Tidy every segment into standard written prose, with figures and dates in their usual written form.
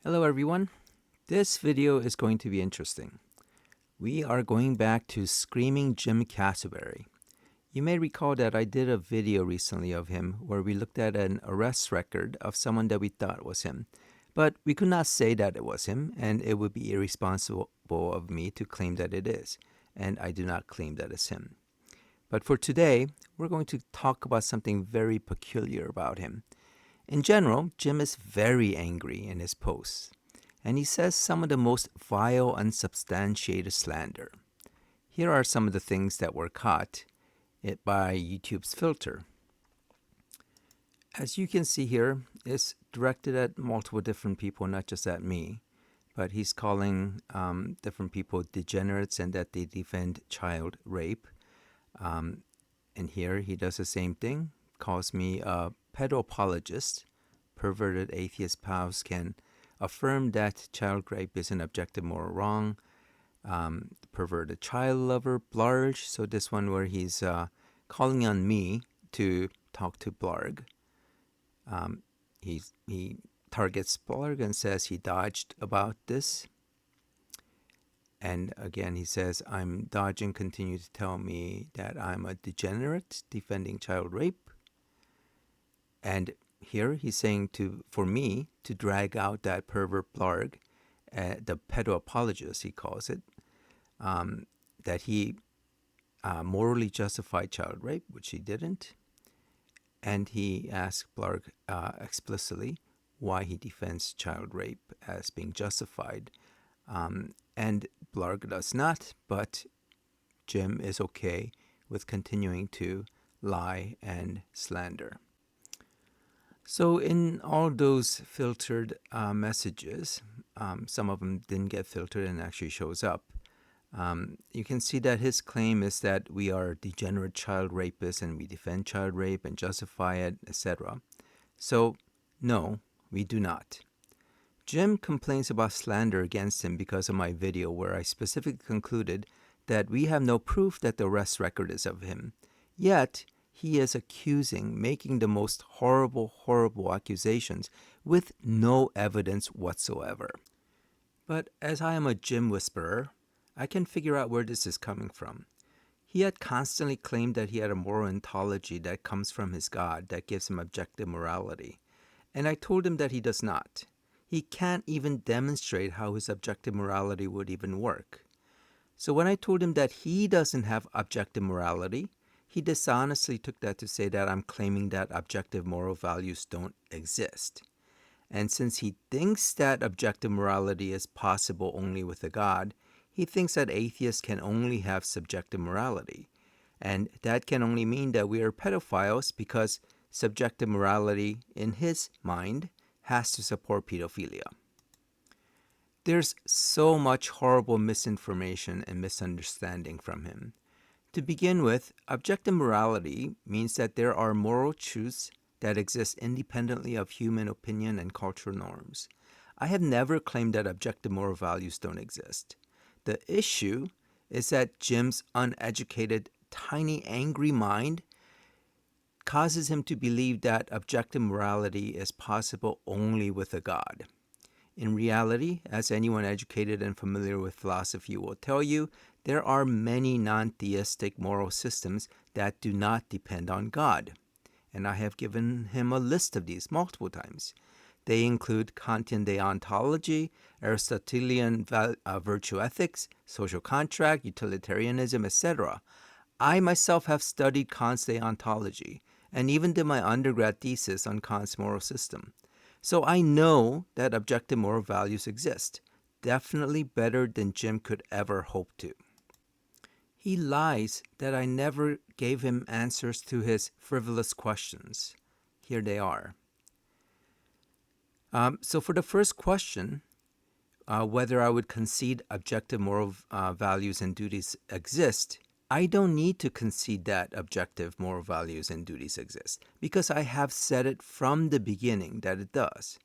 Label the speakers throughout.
Speaker 1: Hello everyone. This video is going to be interesting. We are going back to Screaming Jim Cassavery. You may recall that I did a video recently of him where we looked at an arrest record of someone that we thought was him. But we could not say that it was him, and it would be irresponsible of me to claim that it is. And I do not claim that it's him. But for today, we're going to talk about something very peculiar about him. In general, Jim is very angry in his posts, and he says some of the most vile, unsubstantiated slander. Here are some of the things that were caught by YouTube's filter. As you can see here, it's directed at multiple different people, not just at me, but he's calling different people degenerates and that they defend child rape. And here he does the same thing, calls me a pedo apologist. Perverted atheist pals can affirm that child rape is an objective moral wrong. Perverted child lover, Blarg. So this one where he's calling on me to talk to Blarg. He targets Blarg and says he dodged about this. And again, he says, I'm dodging, continue to tell me that I'm a degenerate defending child rape. And here he's saying for me to drag out that pervert Blarg, the pedo apologist he calls it, that he morally justified child rape, which he didn't. And he asked Blarg explicitly why he defends child rape as being justified. And Blarg does not, but Jim is okay with continuing to lie and slander. So in all those filtered messages, some of them didn't get filtered and actually shows up. You can see that his claim is that we are degenerate child rapists and we defend child rape and justify it, etc. So no, we do not. Jim complains about slander against him because of my video where I specifically concluded that we have no proof that the arrest record is of him. Yet, he is making the most horrible accusations with no evidence whatsoever. But as I am a Jim whisperer, I can figure out where this is coming from. He had constantly claimed that he had a moral ontology that comes from his God that gives him objective morality. And I told him that he does not. He can't even demonstrate how his objective morality would even work. So when I told him that he doesn't have objective morality, he dishonestly took that to say that I'm claiming that objective moral values don't exist. And since he thinks that objective morality is possible only with a God, he thinks that atheists can only have subjective morality. And that can only mean that we are pedophiles because subjective morality, in his mind, has to support pedophilia. There's so much horrible misinformation and misunderstanding from him. To begin with, objective morality means that there are moral truths that exist independently of human opinion and cultural norms. I have never claimed that objective moral values don't exist. The issue is that Jim's uneducated, tiny, angry mind causes him to believe that objective morality is possible only with a God. In reality, as anyone educated and familiar with philosophy will tell you, there are many non-theistic moral systems that do not depend on God. And I have given him a list of these multiple times. They include Kantian deontology, Aristotelian virtue ethics, social contract, utilitarianism, etc. I myself have studied Kant's deontology and even did my undergrad thesis on Kant's moral system. So I know that objective moral values exist, definitely better than Jim could ever hope to. He lies that I never gave him answers to his frivolous questions. Here they are. So for the first question, whether I would concede objective moral values and duties exist, I don't need to concede that objective moral values and duties exist because I have said it from the beginning that it does.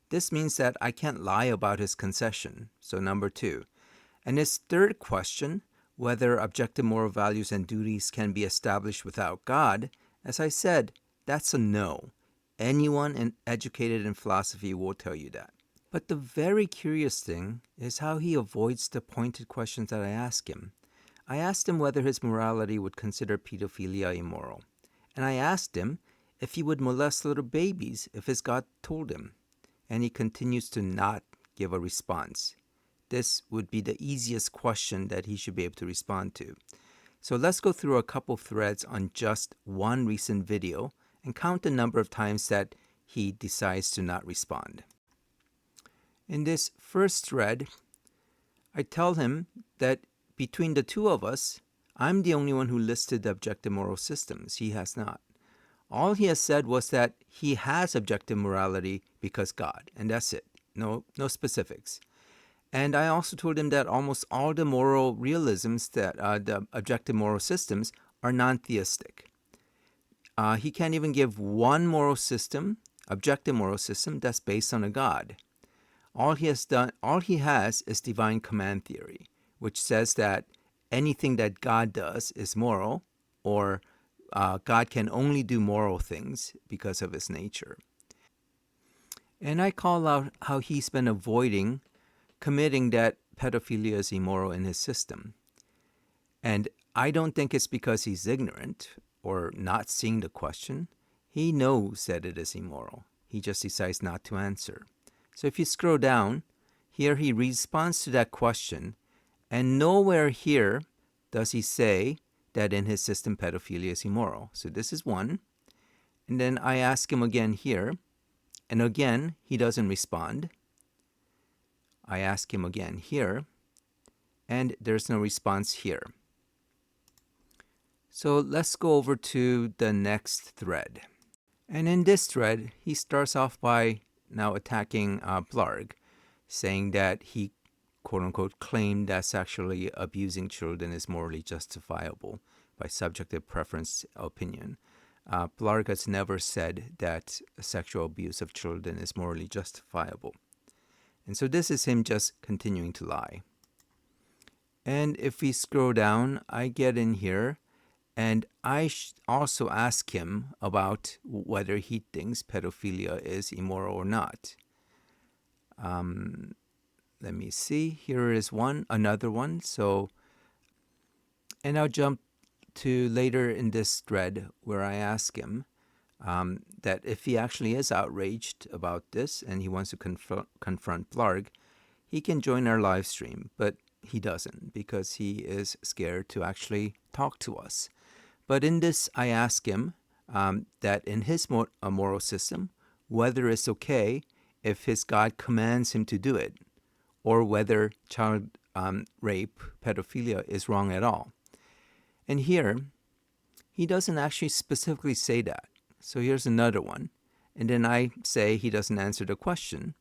Speaker 1: This means that I can't lie about his concession, so number 2. And his third question, whether objective moral values and duties can be established without God, as I said, that's a no. Anyone educated in philosophy will tell you that. But the very curious thing is how he avoids the pointed questions that I ask him. I asked him whether his morality would consider pedophilia immoral. And I asked him if he would molest little babies if his God told him. And he continues to not give a response. This would be the easiest question that he should be able to respond to. So let's go through a couple threads on just one recent video and count the number of times that he decides to not respond. In this first thread, I tell him that between the two of us, I'm the only one who listed the objective moral systems. He has not. All he has said was that he has objective morality because God, and that's it. No specifics. And I also told him that almost all the moral realisms, that the objective moral systems, are non-theistic. He can't even give one moral system, objective moral system, that's based on a God. All he has is divine command theory, which says that anything that God does is moral, or God can only do moral things because of his nature. And I call out how he's been avoiding committing that pedophilia is immoral in his system. And I don't think it's because he's ignorant or not seeing the question. He knows that it is immoral. He just decides not to answer. So if you scroll down, here he responds to that question, and nowhere here does he say that in his system pedophilia is immoral. So this is one. And then I ask him again here, and again he doesn't respond. I ask him again here, and there's no response here. So let's go over to the next thread. And in this thread, he starts off by now attacking Blarg, saying that he, quote-unquote, claimed that sexually abusing children is morally justifiable by subjective preference opinion. Blarg has never said that sexual abuse of children is morally justifiable. And so this is him just continuing to lie. And if we scroll down, I get in here, and I also ask him about whether he thinks pedophilia is immoral or not. Let me see. Here is another one. So, and I'll jump to later in this thread where I ask him that if he actually is outraged about this and he wants to confront Blarg, he can join our live stream, but he doesn't because he is scared to actually talk to us. But in this, I ask him that in his moral system, whether it's okay if his God commands him to do it, or whether child rape, pedophilia is wrong at all. And here, he doesn't actually specifically say that. So here's another one. And then I say he doesn't answer the question.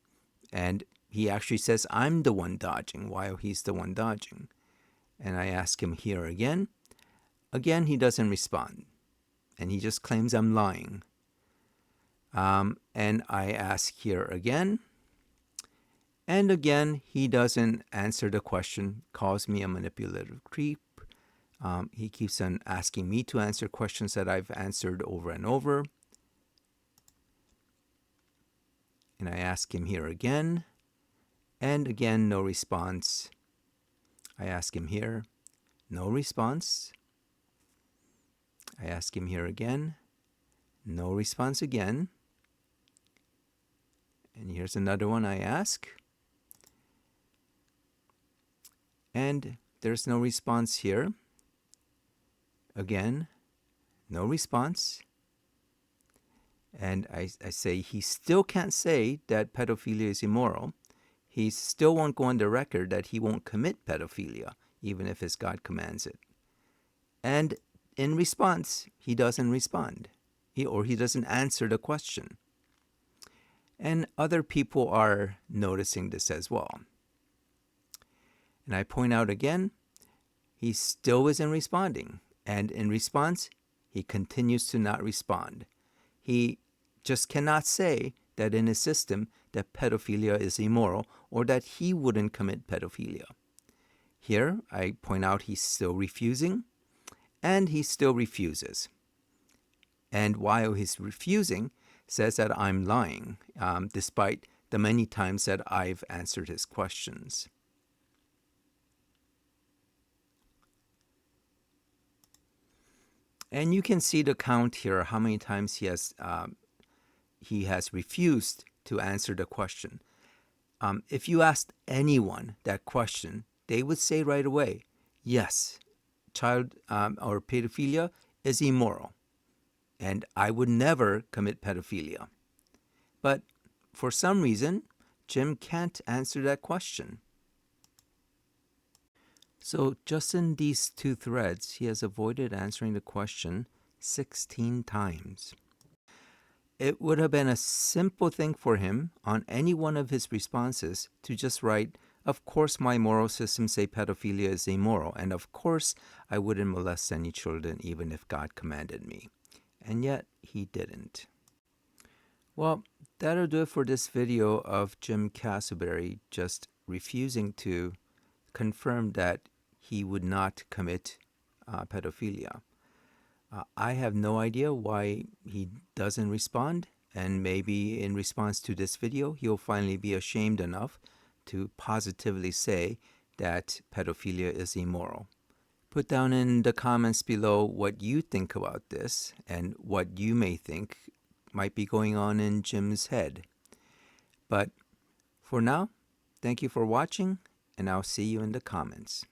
Speaker 1: And he actually says I'm the one dodging while he's the one dodging. And I ask him here again. Again, he doesn't respond. And he just claims I'm lying. And I ask here again. And again, he doesn't answer the question, calls me a manipulative creep. He keeps on asking me to answer questions that I've answered over and over. And I ask him here again. And again, no response. I ask him here. No response. I ask him here again. No response again. And here's another one I ask. And there's no response here. Again, no response. And I say he still can't say that pedophilia is immoral. He still won't go on the record that he won't commit pedophilia, even if his God commands it. And in response, he doesn't respond. He doesn't answer the question. And other people are noticing this as well. And I point out again, he still isn't responding. And in response, he continues to not respond. He just cannot say that in his system that pedophilia is immoral or that he wouldn't commit pedophilia. Here, I point out he's still refusing, and he still refuses. And while he's refusing, says that I'm lying, despite the many times that I've answered his questions. And you can see the count here, how many times he has refused to answer the question. If you asked anyone that question, they would say right away, yes, child or pedophilia is immoral, and I would never commit pedophilia. But for some reason, Jim can't answer that question. So just in these 2 threads, he has avoided answering the question 16 times. It would have been a simple thing for him on any one of his responses to just write, of course my moral systems say pedophilia is immoral, and of course I wouldn't molest any children even if God commanded me. And yet he didn't. Well, that'll do it for this video of Jim Castleberry just refusing to confirm that he would not commit pedophilia. I have no idea why he doesn't respond, and maybe in response to this video, he'll finally be ashamed enough to positively say that pedophilia is immoral. Put down in the comments below what you think about this and what you may think might be going on in Jim's head. But for now, thank you for watching, and I'll see you in the comments.